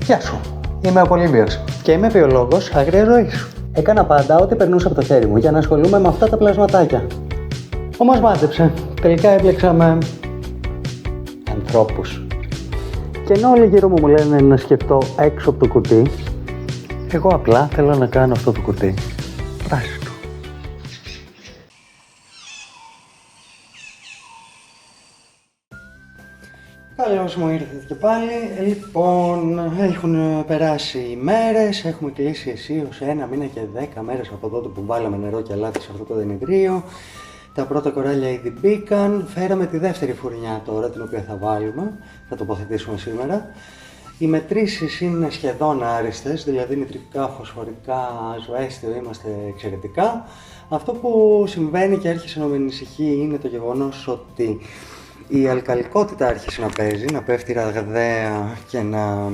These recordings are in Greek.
Γεια σου, είμαι ο Πολύμπιος και είμαι βιολόγος αγριάς ζωής. Έκανα πάντα ό,τι περνούσε από το χέρι μου για να ασχολούμαι με αυτά τα πλασματάκια. Όμως μάντεψε, τελικά έπλεξα με ανθρώπους. Και ενώ όλοι γύρω μου λένε να σκεφτώ έξω από το κουτί, εγώ απλά θέλω να κάνω αυτό το κουτί πράσινο. Καλώς μου ήρθατε και πάλι. Λοιπόν, έχουν περάσει οι μέρες, έχουμε κλείσει αισίως 1 μήνα και 10 μέρες από τότε που βάλαμε νερό και αλάτι σε αυτό το δενηδρίο. Τα πρώτα κοράλια ήδη μπήκαν, φέραμε τη δεύτερη φουρνιά τώρα, την οποία θα βάλουμε, θα τοποθετήσουμε σήμερα. Οι μετρήσεις είναι σχεδόν άριστες, δηλαδή νητρικά, φωσφορικά, ζωαίσθιο, είμαστε εξαιρετικά. Αυτό που συμβαίνει και άρχισε να με ανησυχεί είναι το γεγονός ότι η αλκαλικότητα άρχισε να παίζει, να πέφτει ραγδαία και να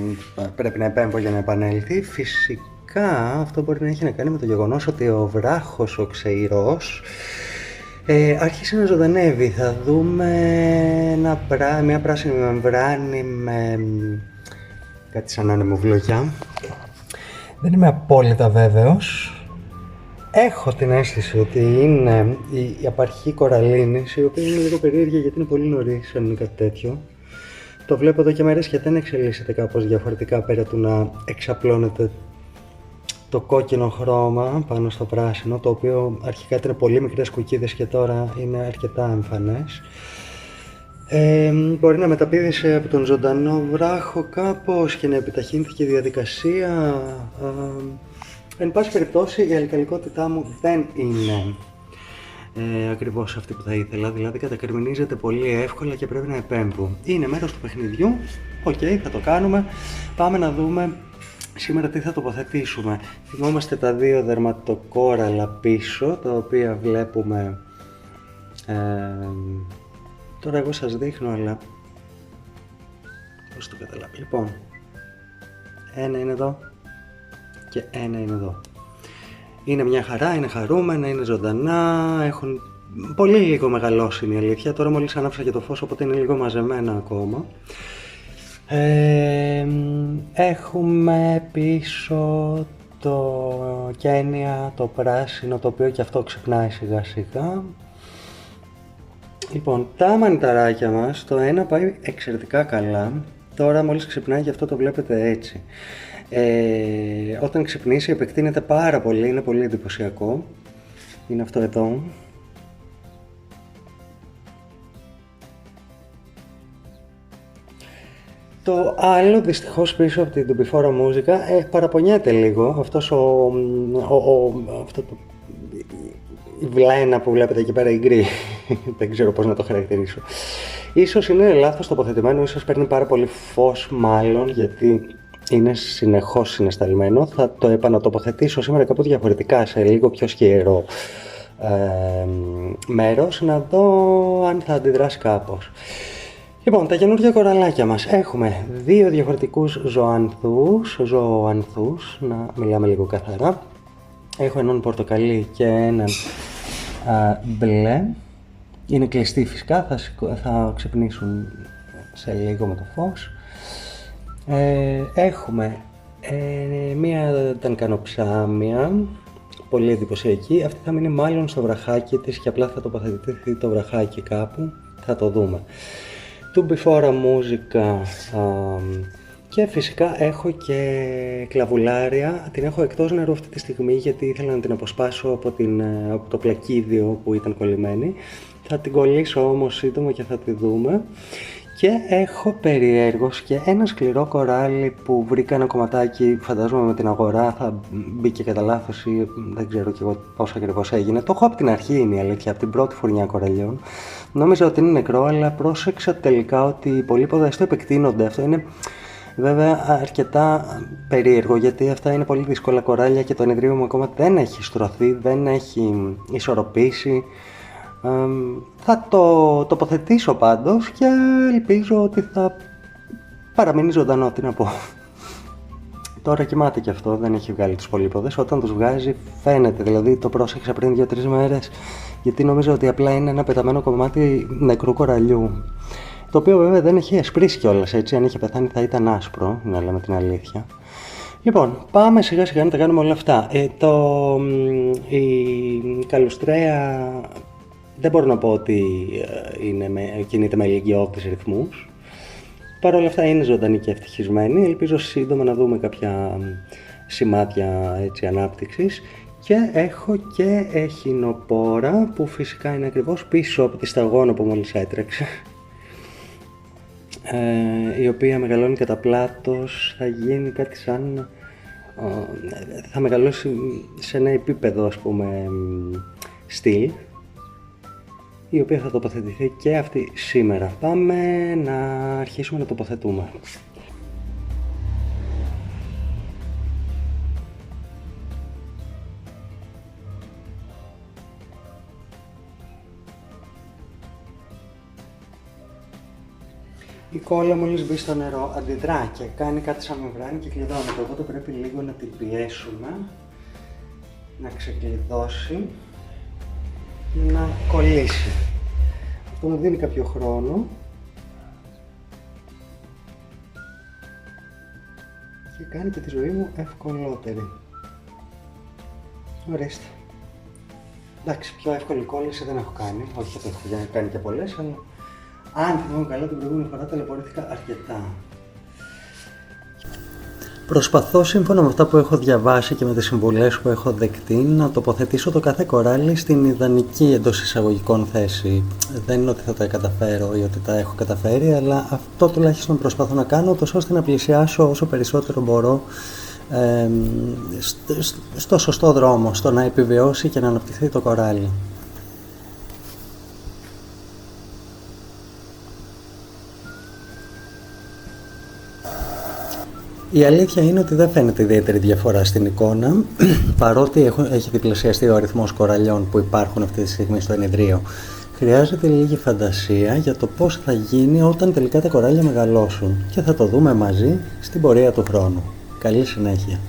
πρέπει να επέμβω για να επανέλθει. Φυσικά αυτό μπορεί να έχει να κάνει με το γεγονός ότι ο βράχος, ο ξεϊρός, άρχισε να ζωντανεύει. Θα δούμε μια πράσινη μεμβράνη με κάτι σαν ανεμοβλογιά. Δεν είμαι απόλυτα βέβαιος. Έχω την αίσθηση ότι είναι η απαρχή κοραλίνης, η οποία είναι λίγο περίεργη γιατί είναι πολύ νωρίς αν είναι κάτι τέτοιο. Το βλέπω εδώ και μέρες και δεν εξελίσσεται κάπως διαφορετικά πέρα του να εξαπλώνεται το κόκκινο χρώμα πάνω στο πράσινο, το οποίο αρχικά ήταν πολύ μικρές κουκίδες και τώρα είναι αρκετά εμφανές. Μπορεί να μεταπήδησε από τον ζωντανό βράχο κάπως και να επιταχύνθηκε η διαδικασία. Εν πάση περιπτώσει, η αλκαλικότητά μου δεν είναι ακριβώς αυτή που θα ήθελα, δηλαδή κατακρεμινίζεται πολύ εύκολα και πρέπει να επέμβω. Είναι μέρος του παιχνιδιού, οκ, θα το κάνουμε. Πάμε να δούμε σήμερα τι θα τοποθετήσουμε. Θυμόμαστε τα δύο δερματοκόραλα πίσω, τα οποία βλέπουμε. Τώρα εγώ σας δείχνω, αλλά πώς το καταλάβει. Λοιπόν, ένα είναι εδώ και ένα είναι εδώ. Είναι μια χαρά, είναι χαρούμενα, είναι ζωντανά, έχουν πολύ λίγο μεγαλώσει, είναι η αλήθεια. Τώρα μόλις ανάψα και το φως, οπότε είναι λίγο μαζεμένα ακόμα. Έχουμε πίσω το Κένια, το πράσινο, το οποίο και αυτό ξυπνάει σιγά σιγά. Λοιπόν, τα μανιταράκια μας, το ένα πάει εξαιρετικά καλά. Τώρα μόλις ξυπνάει, γι' αυτό το βλέπετε έτσι. Όταν ξυπνήσει επεκτείνεται πάρα πολύ, είναι πολύ εντυπωσιακό. Είναι αυτό εδώ. Το άλλο δυστυχώς πίσω από την τουμπιφόρα μούζικα παραπονιέται λίγο. Η βλένα που βλέπετε εκεί πέρα, η γκρι, δεν ξέρω πώς να το χαρακτηρίσω. Ίσως είναι λάθος τοποθετημένο, ίσως παίρνει πάρα πολύ φως μάλλον, γιατί είναι συνεχώς συναισθαλμένο. Θα το επανατοποθετήσω σήμερα κάπου διαφορετικά, σε λίγο πιο σκιερό μέρος, να δω αν θα αντιδράσει κάπως. Λοιπόν, τα καινούργια κοραλάκια μας. Έχουμε δύο διαφορετικούς ζωανθούς, να μιλάμε λίγο καθαρά. Έχω έναν πορτοκαλί και έναν μπλε. Είναι κλειστοί φυσικά, θα ξυπνήσουν σε λίγο με το φως. Έχουμε μία τανκανοψάμια, πολύ εντυπωσιακή. Αυτή θα μείνει μάλλον στο βραχάκι της και απλά θα τοποθετηθεί το βραχάκι κάπου, θα το δούμε. Τουμπιφόρα μούζικα και φυσικά έχω και κλαβουλάρια. Την έχω εκτός νερού αυτή τη στιγμή γιατί ήθελα να την αποσπάσω από το πλακίδιο που ήταν κολλημένη. Θα την κολλήσω όμως σύντομα και θα τη δούμε. Και έχω περιέργως και ένα σκληρό κοράλι που βρήκα ένα κομματάκι, φαντάζομαι με την αγορά θα μπήκε κατά λάθος ή δεν ξέρω κι εγώ πώς ακριβώς έγινε. Το έχω από την αρχή, είναι η αλήθεια, από την πρώτη φουρνιά κοραλιών. Νόμιζα ότι είναι νεκρό, αλλά πρόσεξα τελικά ότι οι πολύποδα στο επεκτείνονται. Αυτό είναι βέβαια αρκετά περίεργο, γιατί αυτά είναι πολύ δύσκολα κοράλια και το ενεδρίο μου ακόμα δεν έχει στρωθεί, δεν έχει ισορροπήσει. Θα το τοποθετήσω πάντως και ελπίζω ότι θα παραμείνει ζωντανό, τι να πω. Τώρα κοιμάται και αυτό, δεν έχει βγάλει τους πολύποδες. Όταν τους βγάζει φαίνεται, δηλαδή το πρόσεξα πριν 2-3 μέρες, γιατί νομίζω ότι απλά είναι ένα πεταμένο κομμάτι νεκρού κοραλιού. Το οποίο βέβαια δεν έχει ασπρίσει κιόλας, έτσι. Αν είχε πεθάνει θα ήταν άσπρο, να λέμε την αλήθεια. Λοιπόν, πάμε σιγά σιγά να τα κάνουμε όλα αυτά. Η καλουστρέα δεν μπορώ να πω ότι κινείται με ηλικιώδεις ρυθμούς. Παρ' όλα αυτά είναι ζωντανή και ευτυχισμένη. Ελπίζω σύντομα να δούμε κάποια σημάδια έτσι, ανάπτυξης. Και έχω και εχινοπόρα που φυσικά είναι ακριβώς πίσω από τη σταγόνα που μόλις έτρεξε. Η οποία μεγαλώνει κατά πλάτος, θα γίνει κάτι σαν... θα μεγαλώσει σε ένα επίπεδο, ας πούμε, στυλ, η οποία θα τοποθετηθεί και αυτή σήμερα. Πάμε να αρχίσουμε να τοποθετούμε. Η κόλλα μόλις μπει στο νερό αντιδρά και κάνει κάτι σαν μεμβράνη και κλειδώνεται, οπότε πρέπει λίγο να την πιέσουμε να ξεκλειδώσει και να κολλήσει. Αυτό μου δίνει κάποιο χρόνο και κάνει και τη ζωή μου ευκολότερη. Ορίστε. Εντάξει, πιο εύκολη κόλληση δεν έχω κάνει, όχι ότι έχω κάνει και πολλές, αλλά αν θυμάμαι καλά, την προηγούμενη φορά ταλαιπωρήθηκα αρκετά. Προσπαθώ σύμφωνα με αυτά που έχω διαβάσει και με τις συμβουλές που έχω δεκτεί να τοποθετήσω το κάθε κοράλι στην ιδανική εντός εισαγωγικών θέση. Δεν είναι ότι θα τα καταφέρω ή ότι τα έχω καταφέρει, αλλά αυτό τουλάχιστον προσπαθώ να κάνω, τόσο ώστε να πλησιάσω όσο περισσότερο μπορώ στο σωστό δρόμο, στο να επιβιώσει και να αναπτυχθεί το κοράλι. Η αλήθεια είναι ότι δεν φαίνεται ιδιαίτερη διαφορά στην εικόνα, παρότι έχει διπλασιαστεί ο αριθμός κοραλιών που υπάρχουν αυτή τη στιγμή στο ενιδρίο. Χρειάζεται λίγη φαντασία για το πώς θα γίνει όταν τελικά τα κοράλια μεγαλώσουν και θα το δούμε μαζί στην πορεία του χρόνου. Καλή συνέχεια!